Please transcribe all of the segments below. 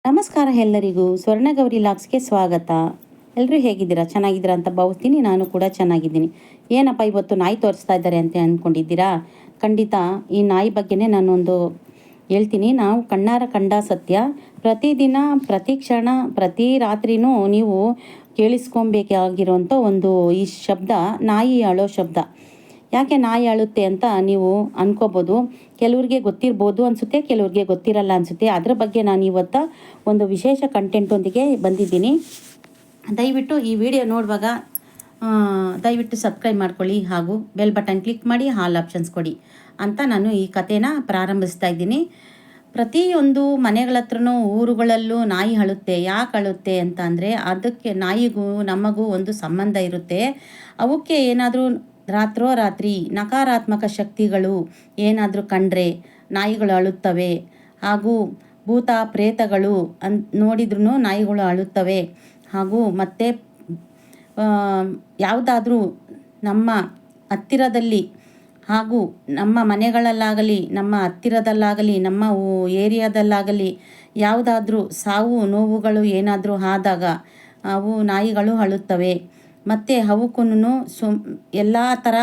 ನಮಸ್ಕಾರ ಎಲ್ಲರಿಗೂ, ಸ್ವರ್ಣಗೌರಿ ಲಾಕ್ಸ್ಗೆ ಸ್ವಾಗತ. ಎಲ್ಲರೂ ಹೇಗಿದ್ದೀರಾ? ಚೆನ್ನಾಗಿದ್ದೀರಾ ಅಂತ ಭಾವಿಸ್ತೀನಿ. ನಾನು ಕೂಡ ಚೆನ್ನಾಗಿದ್ದೀನಿ. ಏನಪ್ಪ ಇವತ್ತು ನಾಯಿ ತೋರಿಸ್ತಾ ಇದ್ದಾರೆ ಅಂತ ಅಂದ್ಕೊಂಡಿದ್ದೀರಾ? ಖಂಡಿತ ಈ ನಾಯಿ ಬಗ್ಗೆನೇ ನಾನೊಂದು ಹೇಳ್ತೀನಿ. ನಾವು ಕಣ್ಣಾರ ಕಂಡ ಸತ್ಯ. ಪ್ರತಿದಿನ, ಪ್ರತಿ ಕ್ಷಣ, ಪ್ರತಿ ರಾತ್ರಿನೂ ನೀವು ಕೇಳಿಸ್ಕೊಬೇಕಾಗಿರೋಂಥ ಒಂದು ಈ ಶಬ್ದ, ನಾಯಿ ಅಳೋ ಶಬ್ದ. ಯಾಕೆ ನಾಯಿ ಅಳುತ್ತೆ ಅಂತ ನೀವು ಅನ್ಕೋಬೋದು. ಕೆಲವ್ರಿಗೆ ಗೊತ್ತಿರ್ಬೋದು ಅನಿಸುತ್ತೆ, ಕೆಲವ್ರಿಗೆ ಗೊತ್ತಿರಲ್ಲ ಅನಿಸುತ್ತೆ. ಅದರ ಬಗ್ಗೆ ನಾನು ಇವತ್ತು ಒಂದು ವಿಶೇಷ ಕಂಟೆಂಟೊಂದಿಗೆ ಬಂದಿದ್ದೀನಿ. ದಯವಿಟ್ಟು ಈ ವಿಡಿಯೋ ನೋಡುವಾಗ ದಯವಿಟ್ಟು ಸಬ್ಸ್ಕ್ರೈಬ್ ಮಾಡ್ಕೊಳ್ಳಿ, ಹಾಗೂ ಬೆಲ್ ಬಟನ್ ಕ್ಲಿಕ್ ಮಾಡಿ ಆಲ್ ಆಪ್ಷನ್ಸ್ ಕೊಡಿ ಅಂತ ನಾನು ಈ ಕಥೆನ ಪ್ರಾರಂಭಿಸ್ತಾ ಇದ್ದೀನಿ. ಪ್ರತಿಯೊಂದು ಮನೆಗಳ ಹತ್ರನೂ ಊರುಗಳಲ್ಲೂ ನಾಯಿ ಅಳುತ್ತೆ. ಯಾಕೆ ಅಳುತ್ತೆ ಅಂತ ಅಂದರೆ, ಅದಕ್ಕೆ ನಾಯಿಗೂ ನಮಗೂ ಒಂದು ಸಂಬಂಧ ಇರುತ್ತೆ. ಅವಕ್ಕೆ ಏನಾದರೂ ರಾತ್ರಿ ನಕಾರಾತ್ಮಕ ಶಕ್ತಿಗಳು ಏನಾದರೂ ಕಂಡ್ರೆ ನಾಯಿಗಳು ಅಳುತ್ತವೆ. ಹಾಗೂ ಭೂತ ಪ್ರೇತಗಳು ನೋಡಿದ್ರೂ ನಾಯಿಗಳು ಅಳುತ್ತವೆ. ಹಾಗೂ ಮತ್ತು ಯಾವುದಾದ್ರೂ ನಮ್ಮ ಹತ್ತಿರದಲ್ಲಿ, ಹಾಗೂ ನಮ್ಮ ಮನೆಗಳಲ್ಲಾಗಲಿ, ನಮ್ಮ ಹತ್ತಿರದಲ್ಲಾಗಲಿ, ನಮ್ಮ ಏರಿಯಾದಲ್ಲಾಗಲಿ ಯಾವುದಾದ್ರೂ ಸಾವು ನೋವುಗಳು ಏನಾದರೂ ಆದಾಗ ಅವು ನಾಯಿಗಳು ಅಳುತ್ತವೆ. ಮತ್ತು ಅವಕ್ಕೂ ಎಲ್ಲ ಥರ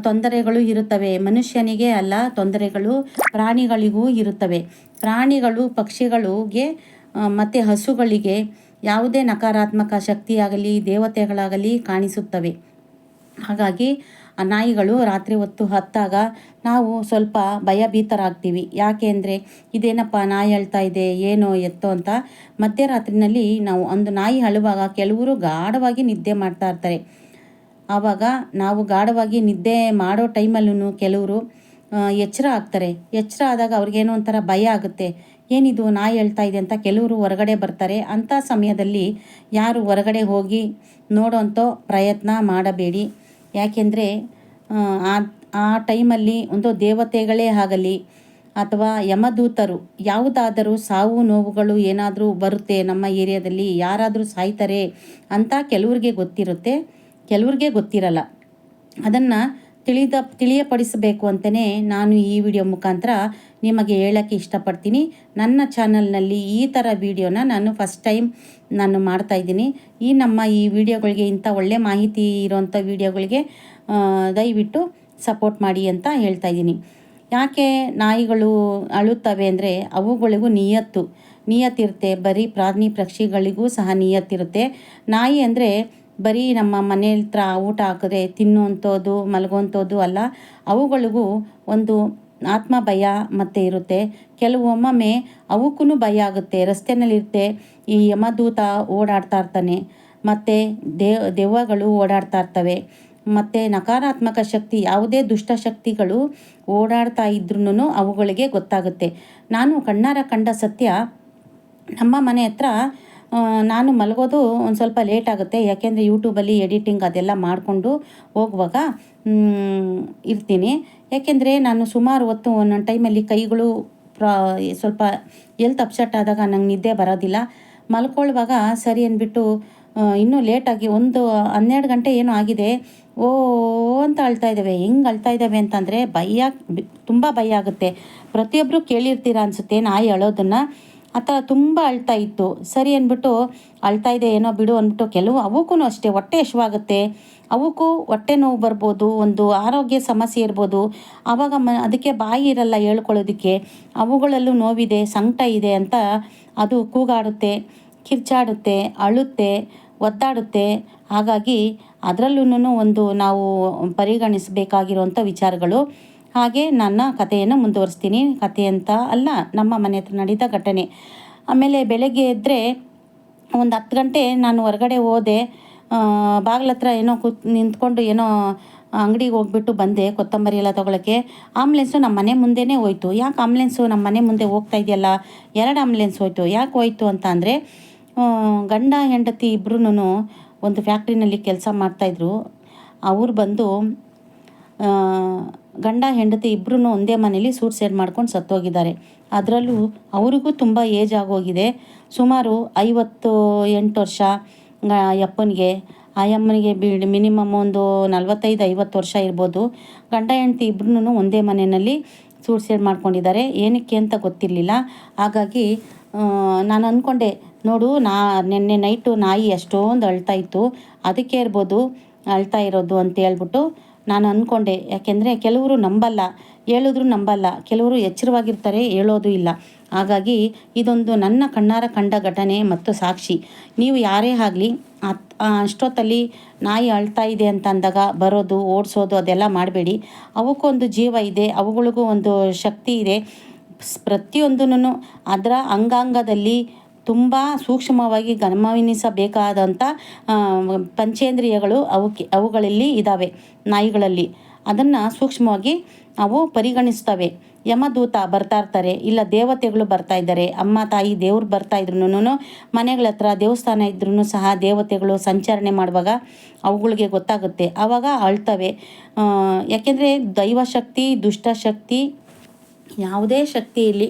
ತೊಂದರೆಗಳು ಇರುತ್ತವೆ. ಮನುಷ್ಯನಿಗೆ ಅಲ್ಲ ತೊಂದರೆಗಳು, ಪ್ರಾಣಿಗಳಿಗೂ ಇರುತ್ತವೆ. ಪ್ರಾಣಿಗಳು, ಪಕ್ಷಿಗಳಿಗೆ ಮತ್ತು ಹಸುಗಳಿಗೆ ಯಾವುದೇ ನಕಾರಾತ್ಮಕ ಶಕ್ತಿಯಾಗಲಿ, ದೇವತೆಗಳಾಗಲಿ ಕಾಣಿಸುತ್ತವೆ. ಹಾಗಾಗಿ ಆ ನಾಯಿಗಳು ರಾತ್ರಿ ಹೊತ್ತು ಹತ್ತಾಗ ನಾವು ಸ್ವಲ್ಪ ಭಯಭೀತರಾಗ್ತೀವಿ. ಯಾಕೆ ಅಂದರೆ, ಇದೇನಪ್ಪ ನಾಯಿ ಅಳ್ತಾ ಇದೆ, ಏನೋ ಎತ್ತೋ ಅಂತ. ಮಧ್ಯರಾತ್ರಿನಲ್ಲಿ ನಾವು ಒಂದು ನಾಯಿ ಅಳುವಾಗ ಕೆಲವರು ಗಾಢವಾಗಿ ನಿದ್ದೆ ಮಾಡ್ತಾ ಇರ್ತಾರೆ. ಆವಾಗ ನಾವು ಗಾಢವಾಗಿ ನಿದ್ದೆ ಮಾಡೋ ಟೈಮಲ್ಲೂ ಕೆಲವರು ಎಚ್ಚರ ಆಗ್ತಾರೆ. ಎಚ್ಚರ ಆದಾಗ ಅವ್ರಿಗೇನೋ ಒಂಥರ ಭಯ ಆಗುತ್ತೆ. ಏನಿದು ನಾಯಿ ಅಳ್ತಾ ಇದೆ ಅಂತ ಕೆಲವರು ಹೊರಗಡೆ ಬರ್ತಾರೆ. ಅಂಥ ಸಮಯದಲ್ಲಿ ಯಾರು ಹೊರಗಡೆ ಹೋಗಿ ನೋಡೋಂಥ ಪ್ರಯತ್ನ ಮಾಡಬೇಡಿ. ಯಾಕೆಂದರೆ ಆ ಟೈಮಲ್ಲಿ ಒಂದು ದೇವತೆಗಳೇ ಆಗಲಿ ಅಥವಾ ಯಮದೂತರು ಯಾವುದಾದರೂ ಸಾವು ನೋವುಗಳು ಏನಾದರೂ ಬರುತ್ತೆ, ನಮ್ಮ ಏರಿಯಾದಲ್ಲಿ ಯಾರಾದರೂ ಸಾಯ್ತಾರೆ ಅಂತ ಕೆಲವ್ರಿಗೆ ಗೊತ್ತಿರುತ್ತೆ, ಕೆಲವ್ರಿಗೆ ಗೊತ್ತಿರಲ್ಲ. ಅದನ್ನು ತಿಳಿಯಪಡಿಸಬೇಕು ಅಂತಲೇ ನಾನು ಈ ವಿಡಿಯೋ ಮುಖಾಂತರ ನಿಮಗೆ ಹೇಳೋಕ್ಕೆ ಇಷ್ಟಪಡ್ತೀನಿ. ನನ್ನ ಚಾನಲ್ನಲ್ಲಿ ಈ ಥರ ವಿಡಿಯೋನ ನಾನು ಫಸ್ಟ್ ಟೈಮ್ ನಾನು ಮಾಡ್ತಾಯಿದ್ದೀನಿ. ನಮ್ಮ ಈ ವಿಡಿಯೋಗಳಿಗೆ, ಇಂಥ ಒಳ್ಳೆ ಮಾಹಿತಿ ಇರೋಂಥ ವಿಡಿಯೋಗಳಿಗೆ ದಯವಿಟ್ಟು ಸಪೋರ್ಟ್ ಮಾಡಿ ಅಂತ ಹೇಳ್ತಾ ಇದ್ದೀನಿ. ಯಾಕೆ ನಾಯಿಗಳು ಅಳುತ್ತವೆ ಅಂದರೆ, ಅವುಗಳಿಗೂ ನಿಯತ್ತಿರುತ್ತೆ. ಬರೀ ಪ್ರಾಣಿ ಪಕ್ಷಿಗಳಿಗೂ ಸಹ ನಿಯತ್ತಿರುತ್ತೆ. ನಾಯಿ ಅಂದರೆ ಬರೀ ನಮ್ಮ ಮನೆ ಹತ್ರ ಊಟ ಹಾಕಿದ್ರೆ ತಿನ್ನುವಂಥದ್ದು, ಮಲಗುವಂಥದ್ದು ಅಲ್ಲ. ಅವುಗಳಿಗೂ ಒಂದು ಆತ್ಮ ಭಯ ಮತ್ತು ಇರುತ್ತೆ. ಕೆಲವೊಮ್ಮೆ ಅವಕ್ಕೂ ಭಯ ಆಗುತ್ತೆ. ರಸ್ತೆಯಲ್ಲಿರುತ್ತೆ, ಈ ಯಮದೂತ ಓಡಾಡ್ತಾ ಇರ್ತಾನೆ, ಮತ್ತು ದೆವ್ವಗಳು ಓಡಾಡ್ತಾ ಇರ್ತವೆ. ಮತ್ತು ನಕಾರಾತ್ಮಕ ಶಕ್ತಿ, ಯಾವುದೇ ದುಷ್ಟಶಕ್ತಿಗಳು ಓಡಾಡ್ತಾ ಇದ್ರೂ ಅವುಗಳಿಗೆ ಗೊತ್ತಾಗುತ್ತೆ. ನಾನು ಕಣ್ಣಾರ ಕಂಡ ಸತ್ಯ. ನಮ್ಮ ಮನೆ ಹತ್ರ ನಾನು ಮಲಗೋದು ಒಂದು ಸ್ವಲ್ಪ ಲೇಟ್ ಆಗುತ್ತೆ. ಯಾಕೆಂದರೆ ಯೂಟ್ಯೂಬಲ್ಲಿ ಎಡಿಟಿಂಗ್ ಅದೆಲ್ಲ ಮಾಡಿಕೊಂಡು ಹೋಗುವಾಗ ಇರ್ತೀನಿ. ಯಾಕೆಂದರೆ ನಾನು ಸುಮಾರು ಹೊತ್ತು ಒಂದೊಂದು ಟೈಮಲ್ಲಿ ಕೈಗಳು ಸ್ವಲ್ಪ ಎಲ್ತ್ ಅಪ್ಸೆಟ್ ಆದಾಗ ನಂಗೆ ನಿದ್ದೆ ಬರೋದಿಲ್ಲ. ಮಲ್ಕೊಳ್ಳುವಾಗ ಸರಿ ಅಂದ್ಬಿಟ್ಟು ಇನ್ನೂ ಲೇಟಾಗಿ ಒಂದು 12 ಗಂಟೆ ಏನೋ ಆಗಿದೆ, ಓ ಅಂತ ಅಳ್ತಾ ಇದ್ದಾವೆ. ಹೆಂಗೆ ಅಳ್ತಾ ಇದ್ದಾವೆ ಅಂತಂದರೆ ತುಂಬ ಭಯ ಆಗುತ್ತೆ. ಪ್ರತಿಯೊಬ್ಬರು ಕೇಳಿರ್ತೀರ ಅನಿಸುತ್ತೆ ನಾಯಿ ಅಳೋದನ್ನು. ಆ ಥರ ತುಂಬ ಅಳ್ತಾ ಇತ್ತು. ಸರಿ ಅಂದ್ಬಿಟ್ಟು ಅಳ್ತಾ ಇದೆ ಏನೋ ಬಿಡು ಅಂದ್ಬಿಟ್ಟು, ಕೆಲವು ಅವಕ್ಕೂ ಅಷ್ಟೇ ಹೊಟ್ಟೆ ಹಸಿವಾಗುತ್ತೆ. ಅವಕ್ಕೂ ಹೊಟ್ಟೆ ನೋವು ಬರ್ಬೋದು, ಒಂದು ಆರೋಗ್ಯ ಸಮಸ್ಯೆ ಇರ್ಬೋದು. ಆವಾಗ ಅದಕ್ಕೆ ಬಾಯಿ ಇರಲ್ಲ ಹೇಳ್ಕೊಳ್ಳೋದಕ್ಕೆ. ಅವುಗಳಲ್ಲೂ ನೋವಿದೆ, ಸಂಕಟ ಇದೆ ಅಂತ ಅದು ಕೂಗಾಡುತ್ತೆ, ಕಿರ್ಚಾಡುತ್ತೆ, ಅಳುತ್ತೆ, ಒದ್ದಾಡುತ್ತೆ. ಹಾಗಾಗಿ ಅದರಲ್ಲೂ ಒಂದು ನಾವು ಪರಿಗಣಿಸಬೇಕಾಗಿರುವಂಥ ವಿಚಾರಗಳು. ಹಾಗೆ ನನ್ನ ಕಥೆಯನ್ನು ಮುಂದುವರಿಸ್ತೀನಿ. ಕಥೆ ಅಂತ ಅಲ್ಲ, ನಮ್ಮ ಮನೆ ಹತ್ರ ನಡೆದ ಘಟನೆ. ಆಮೇಲೆ ಬೆಳಗ್ಗೆ ಎದ್ದರೆ ಒಂದು 10 ಗಂಟೆ ನಾನು ಹೊರಗಡೆ ಹೋದೆ. ಬಾಗಿಲ ಹತ್ರ ಏನೋ ನಿಂತ್ಕೊಂಡು ಏನೋ ಅಂಗಡಿಗೆ ಹೋಗ್ಬಿಟ್ಟು ಬಂದೆ ಕೊತ್ತಂಬರಿ ಎಲ್ಲ ತೊಗೊಳಕ್ಕೆ. ಆಂಬ್ಲೆನ್ಸು ನಮ್ಮ ಮನೆ ಮುಂದೆನೇ ಹೋಯ್ತು. ಯಾಕೆ ಆಂಬ್ಲೆನ್ಸು ನಮ್ಮ ಮನೆ ಮುಂದೆ ಹೋಗ್ತಾ ಇದೆಯಲ್ಲ, 2 ಆಂಬ್ಲೆನ್ಸ್ ಹೋಯ್ತು. ಯಾಕೆ ಹೋಯ್ತು ಅಂತ ಅಂದರೆ, ಗಂಡ ಹೆಂಡತಿ ಇಬ್ಬರೂ ಒಂದು ಫ್ಯಾಕ್ಟ್ರಿನಲ್ಲಿ ಕೆಲಸ ಮಾಡ್ತಾಯಿದ್ರು. ಅವ್ರು ಬಂದು ಗಂಡ ಹೆಂಡತಿ ಇಬ್ಬರೂ ಒಂದೇ ಮನೇಲಿ ಸೂಸೈಡ್ ಮಾಡ್ಕೊಂಡು ಸತ್ತೋಗಿದ್ದಾರೆ. ಅದರಲ್ಲೂ ಅವರಿಗೂ ತುಂಬ ಏಜ್ ಆಗೋಗಿದೆ. ಸುಮಾರು 58 ವರ್ಷ ಅಪ್ಪನಿಗೆ. ಆ ಅಮ್ಮನಿಗೆ ಮಿನಿಮಮ್ ಒಂದು 45-50 ವರ್ಷ ಇರ್ಬೋದು. ಗಂಡ ಹೆಂಡತಿ ಇಬ್ಬರೂ ಒಂದೇ ಮನೆಯಲ್ಲಿ ಸೂಸೈಡ್ ಮಾಡ್ಕೊಂಡಿದ್ದಾರೆ. ಏನಕ್ಕೆ ಅಂತ ಗೊತ್ತಿರಲಿಲ್ಲ. ಹಾಗಾಗಿ ನಾನು ಅಂದ್ಕೊಂಡೆ, ನೋಡು ನಿನ್ನೆ ನೈಟು ನಾಯಿ ಎಷ್ಟೊಂದು ಅಳ್ತಾ ಇತ್ತು, ಅದಕ್ಕೆ ಇರ್ಬೋದು ಅಳ್ತಾ ಇರೋದು ಅಂತ ಹೇಳ್ಬಿಟ್ಟು ನಾನು ಅಂದ್ಕೊಂಡೆ. ಯಾಕೆಂದರೆ ಕೆಲವರು ನಂಬಲ್ಲ, ಹೇಳಿದ್ರು ನಂಬಲ್ಲ, ಕೆಲವರು ಎಚ್ಚರವಾಗಿರ್ತಾರೆ, ಹೇಳೋದು ಇಲ್ಲ. ಹಾಗಾಗಿ ಇದೊಂದು ನನ್ನ ಕಣ್ಣಾರ ಕಂಡ ಘಟನೆ ಮತ್ತು ಸಾಕ್ಷಿ. ನೀವು ಯಾರೇ ಆಗಲಿ ಅಷ್ಟೊತ್ತಲ್ಲಿ ನಾಯಿ ಅಳ್ತಾ ಇದೆ ಅಂತ ಅಂದಾಗ ಬರೋದು, ಓಡಿಸೋದು ಅದೆಲ್ಲ ಮಾಡಬೇಡಿ. ಅವಕ್ಕೊಂದು ಜೀವ ಇದೆ, ಅವುಗಳಿಗೂ ಒಂದು ಶಕ್ತಿ ಇದೆ. ಪ್ರತಿಯೊಂದನ್ನು ಅದರ ಅಂಗಾಂಗದಲ್ಲಿ ತುಂಬ ಸೂಕ್ಷ್ಮವಾಗಿ ಗಮನಿಸಬೇಕಾದಂಥ ಪಂಚೇಂದ್ರಿಯಗಳು ಅವುಗಳಲ್ಲಿ ಇದ್ದಾವೆ. ನಾಯಿಗಳಲ್ಲಿ ಅದನ್ನು ಸೂಕ್ಷ್ಮವಾಗಿ ಅವು ಪರಿಗಣಿಸ್ತವೆ. ಯಮದೂತ ಬರ್ತಾ ಇರ್ತಾರೆ, ಇಲ್ಲ ದೇವತೆಗಳು ಬರ್ತಾ ಇದ್ದಾರೆ, ಅಮ್ಮ ತಾಯಿ ದೇವ್ರು ಬರ್ತಾ ಇದ್ರು, ಮನೆಗಳ ಹತ್ರ ದೇವಸ್ಥಾನ ಇದ್ರೂ ಸಹ ದೇವತೆಗಳು ಸಂಚರಣೆ ಮಾಡುವಾಗ ಅವುಗಳಿಗೆ ಗೊತ್ತಾಗುತ್ತೆ, ಆವಾಗ ಅಳ್ತವೆ. ಯಾಕೆಂದರೆ ದೈವಶಕ್ತಿ, ದುಷ್ಟಶಕ್ತಿ, ಯಾವುದೇ ಶಕ್ತಿ ಇಲ್ಲಿ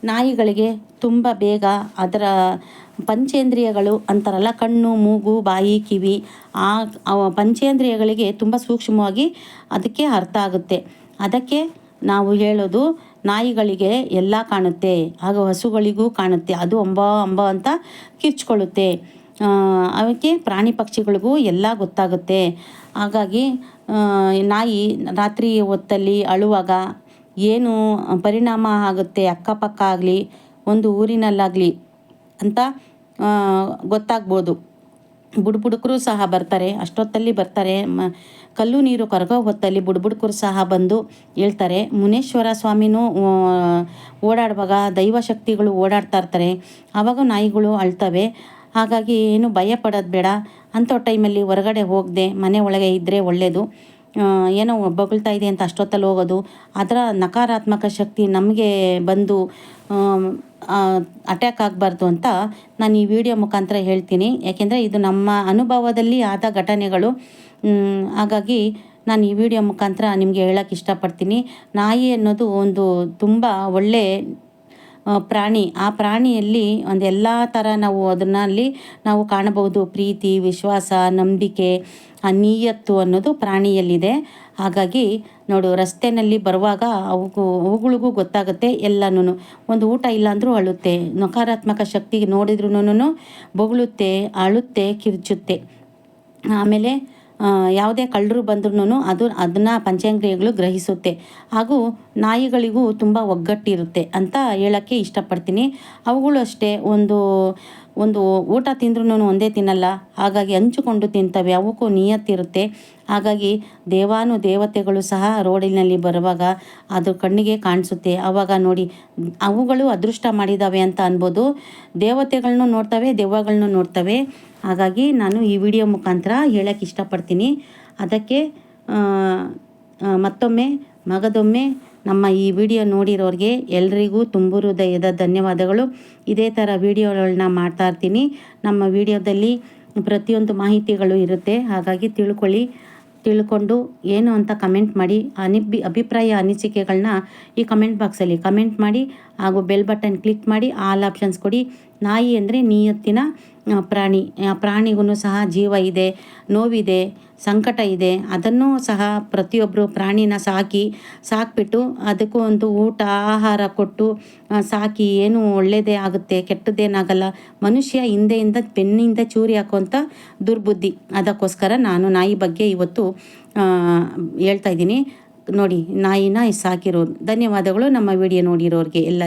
ನಾಯಿಗಳಿಗೆ ತುಂಬ ಬೇಗ ಅದರ ಪಂಚೇಂದ್ರಿಯಗಳು ಅಂತಾರಲ್ಲ, ಕಣ್ಣು, ಮೂಗು, ಬಾಯಿ, ಕಿವಿ, ಆ ಪಂಚೇಂದ್ರಿಯಗಳಿಗೆ ತುಂಬ ಸೂಕ್ಷ್ಮವಾಗಿ ಅದಕ್ಕೆ ಅರ್ಥ ಆಗುತ್ತೆ. ಅದಕ್ಕೆ ನಾವು ಹೇಳೋದು, ನಾಯಿಗಳಿಗೆ ಎಲ್ಲ ಕಾಣುತ್ತೆ, ಹಾಗೂ ಹಸುಗಳಿಗೂ ಕಾಣುತ್ತೆ, ಅದು ಅಂಬ ಅಂಬ ಅಂತ ಕಿರ್ಚ್ಕೊಳ್ಳುತ್ತೆ. ಅವಕ್ಕೆ ಪ್ರಾಣಿ ಪಕ್ಷಿಗಳಿಗೂ ಎಲ್ಲ ಗೊತ್ತಾಗುತ್ತೆ. ಹಾಗಾಗಿ ನಾಯಿ ರಾತ್ರಿ ಹೊತ್ತಲ್ಲಿ ಅಳುವಾಗ ಏನು ಪರಿಣಾಮ ಆಗುತ್ತೆ ಅಕ್ಕಪಕ್ಕ ಆಗಲಿ ಒಂದು ಊರಿನಲ್ಲಾಗಲಿ ಅಂತ ಗೊತ್ತಾಗ್ಬೋದು. ಬುಡುಬುಡುಕರು ಸಹ ಬರ್ತಾರೆ, ಅಷ್ಟೊತ್ತಲ್ಲಿ ಬರ್ತಾರೆ. ಕಲ್ಲು ನೀರು ಕರಗೋ ಹೊತ್ತಲ್ಲಿ ಬುಡುಬುಡುಕರು ಸಹ ಬಂದು ಹೇಳ್ತಾರೆ. ಮುನೇಶ್ವರ ಸ್ವಾಮಿನೂ ಓಡಾಡುವಾಗ ದೈವಶಕ್ತಿಗಳು ಓಡಾಡ್ತಾ ಇರ್ತಾರೆ, ಆವಾಗ ನಾಯಿಗಳು ಅಳ್ತವೆ. ಹಾಗಾಗಿ ಏನು ಭಯ ಪಡೋದು ಬೇಡ. ಅಂಥ ಟೈಮಲ್ಲಿ ಹೊರಗಡೆ ಹೋಗದೆ ಮನೆ ಒಳಗೆ ಇದ್ದರೆ ಒಳ್ಳೆಯದು. ಏನೋ ಬೊಗಳ್ತಾ ಇದೆ ಅಂತ ಅಷ್ಟೊತ್ತಲ್ಲಿ ಹೋಗೋದು, ಅದರ ನಕಾರಾತ್ಮಕ ಶಕ್ತಿ ನಮಗೆ ಬಂದು ಅಟ್ಯಾಕ್ ಆಗಬಾರ್ದು ಅಂತ ನಾನು ಈ ವಿಡಿಯೋ ಮುಖಾಂತರ ಹೇಳ್ತೀನಿ. ಯಾಕೆಂದರೆ ಇದು ನಮ್ಮ ಅನುಭವದಲ್ಲಿ ಆದ ಘಟನೆಗಳು. ಹಾಗಾಗಿ ನಾನು ಈ ವಿಡಿಯೋ ಮುಖಾಂತರ ನಿಮಗೆ ಹೇಳೋಕ್ಕೆ ಇಷ್ಟಪಡ್ತೀನಿ. ನಾಯಿ ಅನ್ನೋದು ಒಂದು ತುಂಬ ಒಳ್ಳೆ ಪ್ರಾಣಿ. ಆ ಪ್ರಾಣಿಯಲ್ಲಿ ಎಲ್ಲ ಥರ ನಾವು ಅದನ್ನಲ್ಲಿ ನಾವು ಕಾಣಬಹುದು. ಪ್ರೀತಿ, ವಿಶ್ವಾಸ, ನಂಬಿಕೆ, ನೀಯತ್ತು ಅನ್ನೋದು ಪ್ರಾಣಿಯಲ್ಲಿದೆ. ಹಾಗಾಗಿ ನೋಡು, ರಸ್ತೆಯಲ್ಲಿ ಬರುವಾಗ ಅವುಗಳಿಗೂ ಗೊತ್ತಾಗುತ್ತೆ ಎಲ್ಲನೂ. ಒಂದು ಊಟ ಇಲ್ಲ ಅಂದರೂ ಅಳುತ್ತೆ, ನಕಾರಾತ್ಮಕ ಶಕ್ತಿಗೆ ನೋಡಿದ್ರೂ ಬೊಗಳುತ್ತೆ, ಅಳುತ್ತೆ, ಕಿರ್ಚುತ್ತೆ. ಆಮೇಲೆ ಯಾವುದೇ ಕಳ್ಳರು ಬಂದ್ರೂ ಅದನ್ನು ಪಂಚೇಂದ್ರಿಯಗಳು ಗ್ರಹಿಸುತ್ತೆ. ಹಾಗೂ ನಾಯಿಗಳಿಗೂ ತುಂಬ ಒಗ್ಗಟ್ಟಿರುತ್ತೆ ಅಂತ ಹೇಳೋಕ್ಕೆ ಇಷ್ಟಪಡ್ತೀನಿ. ಅವುಗಳು ಅಷ್ಟೇ, ಒಂದು ಊಟ ತಿಂದ್ರೂ ಒಂದೇ ತಿನ್ನಲ್ಲ, ಹಾಗಾಗಿ ಹಂಚಿಕೊಂಡು ತಿಂತವೆ. ಅವಕ್ಕೂ ನಿಯತ್ತಿರುತ್ತೆ. ಹಾಗಾಗಿ ದೇವತೆಗಳು ಸಹ ರೋಡಿನಲ್ಲಿ ಬರುವಾಗ ಅದು ಕಣ್ಣಿಗೆ ಕಾಣಿಸುತ್ತೆ. ಆವಾಗ ನೋಡಿ, ಅವುಗಳು ಅದೃಷ್ಟ ಮಾಡಿದ್ದಾವೆ ಅಂತ ಅನ್ಬೋದು. ದೇವತೆಗಳನ್ನೂ ನೋಡ್ತವೆ, ದೆವ್ವಗಳನ್ನೂ ನೋಡ್ತವೆ. ಹಾಗಾಗಿ ನಾನು ಈ ವಿಡಿಯೋ ಮುಖಾಂತರ ಹೇಳೋಕ್ಕೆ ಇಷ್ಟಪಡ್ತೀನಿ. ಅದಕ್ಕೆ ಮತ್ತೊಮ್ಮೆ ಮಗದೊಮ್ಮೆ ನಮ್ಮ ಈ ವಿಡಿಯೋ ನೋಡಿರೋರಿಗೆ ಎಲ್ರಿಗೂ ತುಂಬು ಹೃದಯದ ಧನ್ಯವಾದಗಳು. ಇದೇ ಥರ ವಿಡಿಯೋಗಳನ್ನ ಮಾಡ್ತಾ ಇರ್ತೀನಿ. ನಮ್ಮ ವಿಡಿಯೋದಲ್ಲಿ ಪ್ರತಿಯೊಂದು ಮಾಹಿತಿಗಳು ಇರುತ್ತೆ. ಹಾಗಾಗಿ ತಿಳ್ಕೊಂಡು ಏನು ಅಂತ ಕಮೆಂಟ್ ಮಾಡಿ. ಅಭಿಪ್ರಾಯ ಅನಿಸಿಕೆಗಳನ್ನ ಈ ಕಮೆಂಟ್ ಬಾಕ್ಸಲ್ಲಿ ಕಮೆಂಟ್ ಮಾಡಿ. ಹಾಗೂ ಬೆಲ್ ಬಟನ್ ಕ್ಲಿಕ್ ಮಾಡಿ, ಆಲ್ ಆಪ್ಷನ್ಸ್ ಕೊಡಿ. ನಾಯಿ ಅಂದರೆ ನಿಯತ್ತಿನ ಪ್ರಾಣಿ. ಆ ಪ್ರಾಣಿಗೂ ಸಹ ಜೀವ ಇದೆ, ನೋವಿದೆ, ಸಂಕಟ ಇದೆ. ಅದನ್ನೂ ಸಹ ಪ್ರತಿಯೊಬ್ಬರು ಪ್ರಾಣಿನ ಸಾಕಿಬಿಟ್ಟು ಅದಕ್ಕೂ ಒಂದು ಊಟ, ಆಹಾರ ಕೊಟ್ಟು ಸಾಕಿ ಏನು ಒಳ್ಳೆಯದೇ ಆಗುತ್ತೆ, ಕೆಟ್ಟದ್ದೇನಾಗಲ್ಲ. ಮನುಷ್ಯ ಹಿಂದೆಯಿಂದ ಬೆನ್ನಿಂದ ಚೂರಿ ಹಾಕುವಂಥ ದುರ್ಬುದ್ಧಿ. ಅದಕ್ಕೋಸ್ಕರ ನಾನು ನಾಯಿ ಬಗ್ಗೆ ಇವತ್ತು ಹೇಳ್ತಾ ಇದ್ದೀನಿ. ನೋಡಿ, ನಾಯಿನ ಸಾಕಿರೋದು. ಧನ್ಯವಾದಗಳು ನಮ್ಮ ವಿಡಿಯೋ ನೋಡಿರೋರಿಗೆ ಎಲ್ಲ.